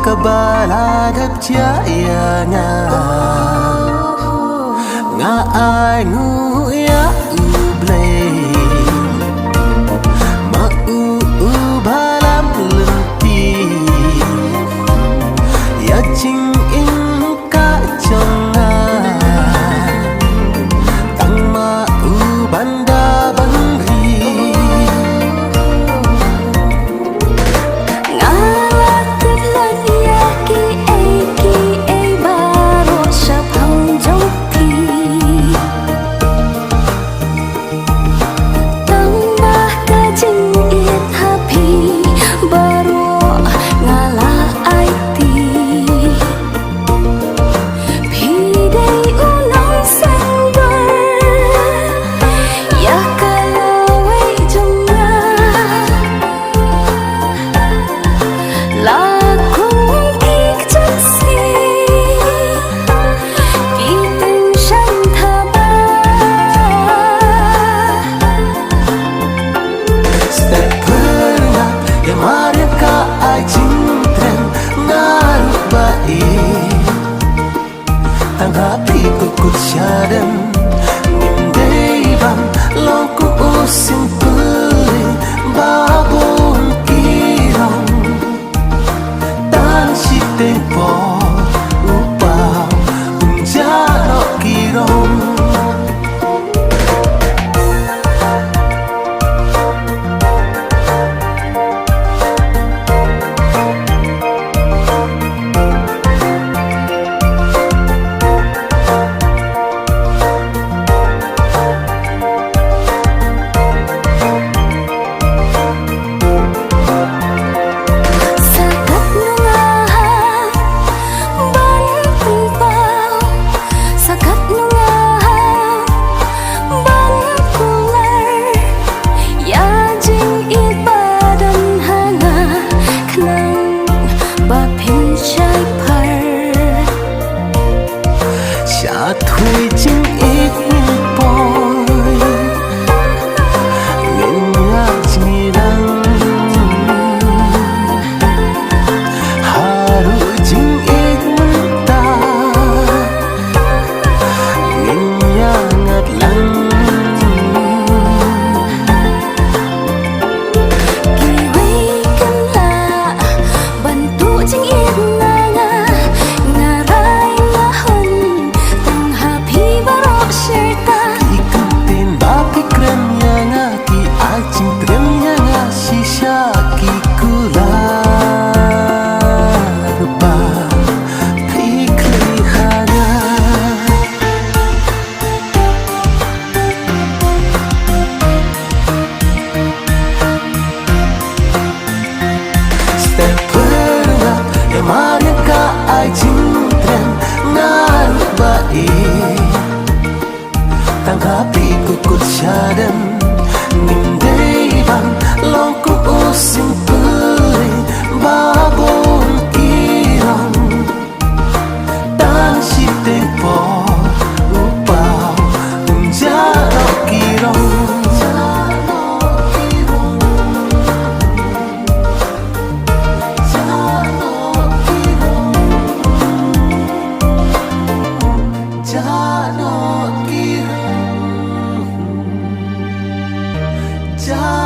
kabaladap jaya nga ai ngu ya ublay ma balam lenti ya ching in ka chonga tang ma banda bangri tang hati ku kusyadam ngindai bam long ku usin puli babong kirong tan si tempo upau unjano kirong thui chinh ít bồi nên ngạc chi đắng haru chinh ít ta nên ngạc lăng kỳ vây cân lạ bantu chinh ít tang hati ku kusyadam ngindai bam long ku usin puli babong kirong tan si tempo upau unjano kirong Jano